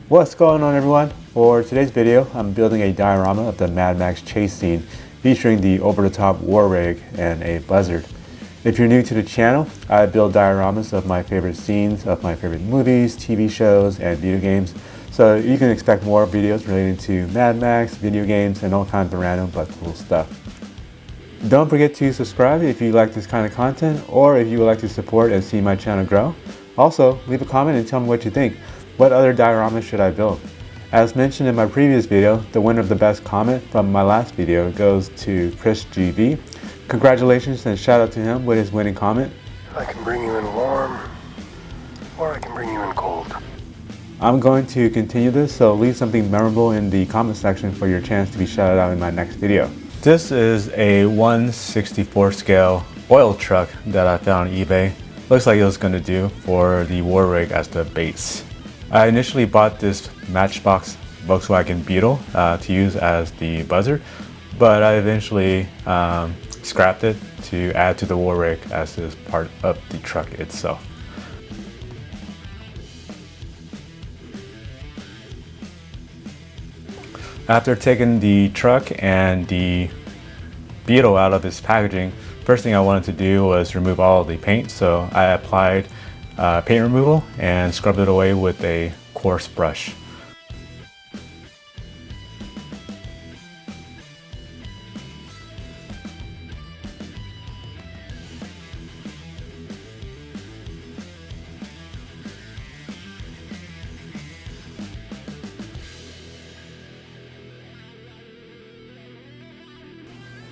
What's going on, everyone? For today's video, I'm building a diorama of the Mad Max chase scene featuring the over-the-top war rig and a buzzard. If you're new to the channel, I build dioramas of my favorite scenes of my favorite movies, TV shows, and video games. So you can expect more videos relating to Mad Max, video games, and all kinds of random but cool stuff. Don't forget to subscribe if you like this kind of content or if you would like to support and see my channel grow. Also, leave a comment and tell me what you think. What other dioramas should I build? As mentioned in my previous video, the winner of the best comment from my last video goes to Chris GV. Congratulations and shout out to him with his winning comment. I can bring you in warm, or I can bring you in cold. I'm going to continue this, so leave something memorable in the comment section for your chance to be shouted out in my next video. This is a 1/64 scale oil truck that I found on eBay. Looks like it was going to do for the war rig as the base. I initially bought this Matchbox Volkswagen Beetle to use as the Buzzard, but I eventually scrapped it to add to the war rig as this part of the truck itself. After taking the truck and the Beetle out of its packaging, first thing I wanted to do was remove all of the paint, so I applied paint removal and scrubbed it away with a coarse brush.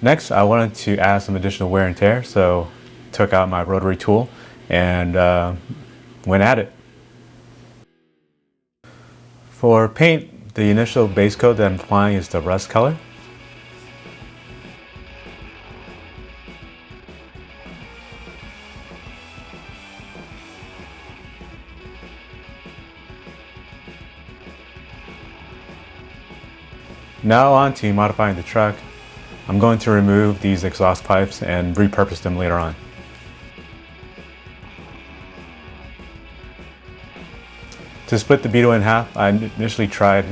Next, I wanted to add some additional wear and tear, so took out my rotary tool and went at it. For paint, the initial base coat that I'm applying is the rust color. Now on to modifying the truck. I'm going to remove these exhaust pipes and repurpose them later on. To split the Beetle in half, I initially tried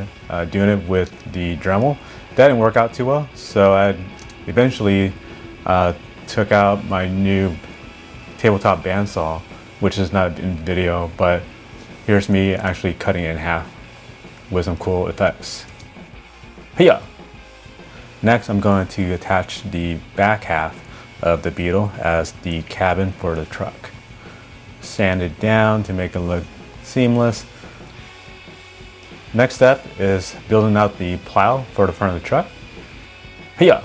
doing it with the Dremel. That didn't work out too well, so I eventually took out my new tabletop bandsaw, which is not in video, but here's me actually cutting it in half with some cool effects. Hiya! Next, I'm going to attach the back half of the Beetle as the cabin for the truck. Sand it down to make it look seamless. Next step is building out the plow for the front of the truck. Hiya!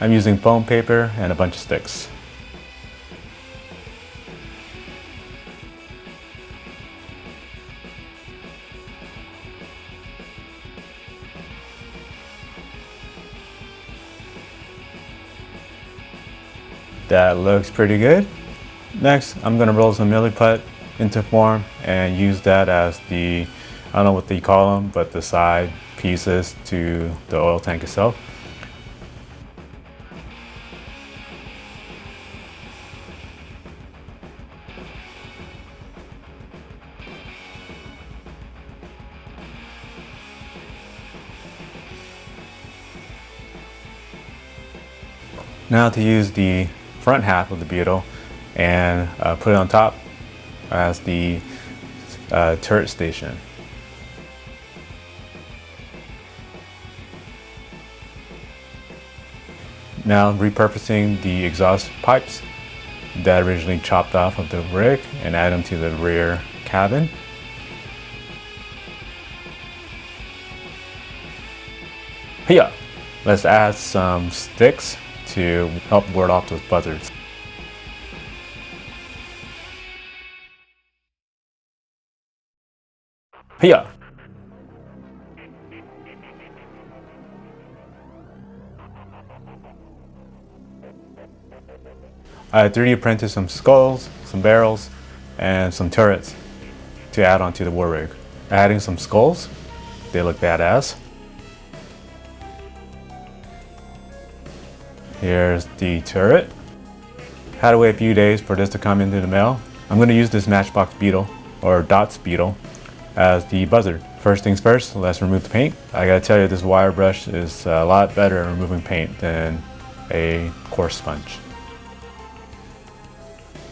I'm using foam paper and a bunch of sticks. That looks pretty good. Next, I'm gonna roll some milliput into form and use that as the, I don't know what they call them, but the side pieces to the oil tank itself. Now to use the front half of the Beetle and put it on top as the turret station. Now repurposing the exhaust pipes that originally chopped off of the rig and add them to the rear cabin. Hiya! Let's add some sticks to help ward off those buzzards. Hiya! I 3D printed some skulls, some barrels, and some turrets to add onto the war rig. Adding some skulls, they look badass. Here's the turret. Had to wait a few days for this to come into the mail. I'm going to use this Matchbox beetle, or dots beetle, as the buzzard. First things first, let's remove the paint. I gotta tell you, this wire brush is a lot better at removing paint than a coarse sponge.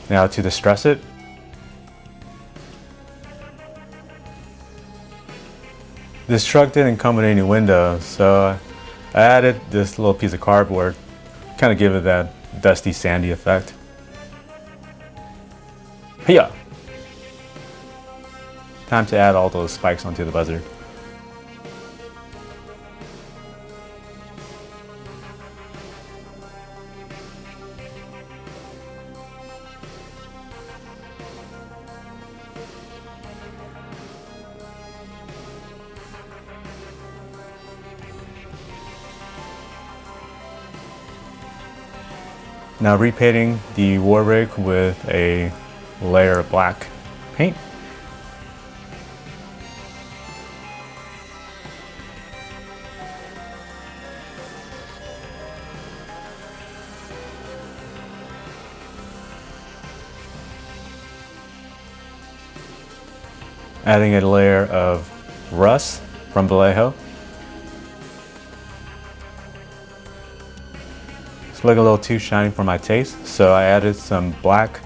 Now to distress it. This truck didn't come with any windows, so I added this little piece of cardboard, kind of give it that dusty, sandy effect. Hiya! Time to add all those spikes onto the buzzard. Now repainting the war rig with a layer of black paint. Adding a layer of rust from Vallejo. It's looking a little too shiny for my taste, so I added some black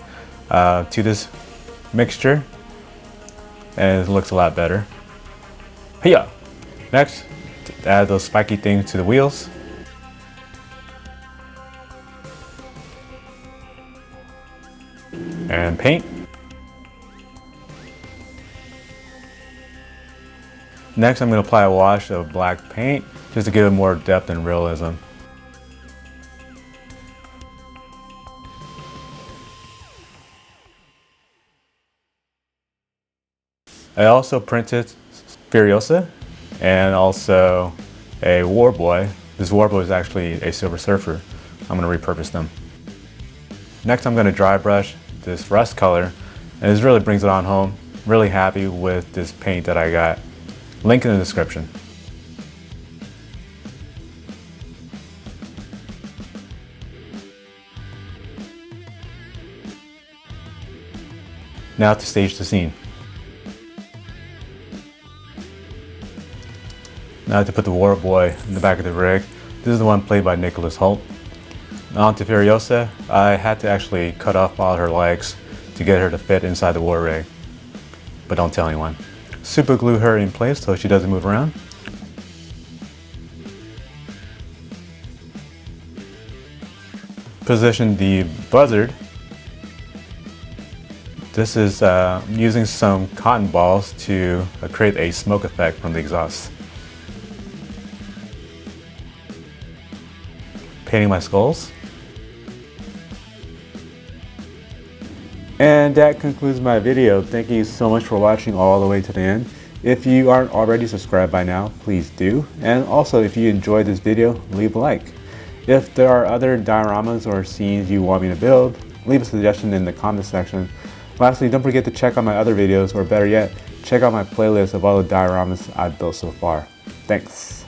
to this mixture, and it looks a lot better. Hiya! Next, add those spiky things to the wheels. And paint. Next, I'm going to apply a wash of black paint just to give it more depth and realism. I also printed Furiosa and also a war boy. This war boy is actually a Silver Surfer. I'm going to repurpose them. Next, I'm going to dry brush this rust color, and this really brings it on home. Really happy with this paint that I got. Link in the description. Now to stage the scene. Now to put the war boy in the back of the rig. This is the one played by Nicholas Hoult. Now on to Furiosa. I had to actually cut off all her legs to get her to fit inside the war rig. But don't tell anyone. Super glue her in place so she doesn't move around. Position the buzzard. This is using some cotton balls to create a smoke effect from the exhaust. Painting my skulls. And that concludes my video. Thank you so much for watching all the way to the end. If you aren't already subscribed by now, please do. And also, if you enjoyed this video, leave a like. If there are other dioramas or scenes you want me to build, leave a suggestion in the comment section. Lastly, don't forget to check out my other videos, or better yet, check out my playlist of all the dioramas I've built so far. Thanks.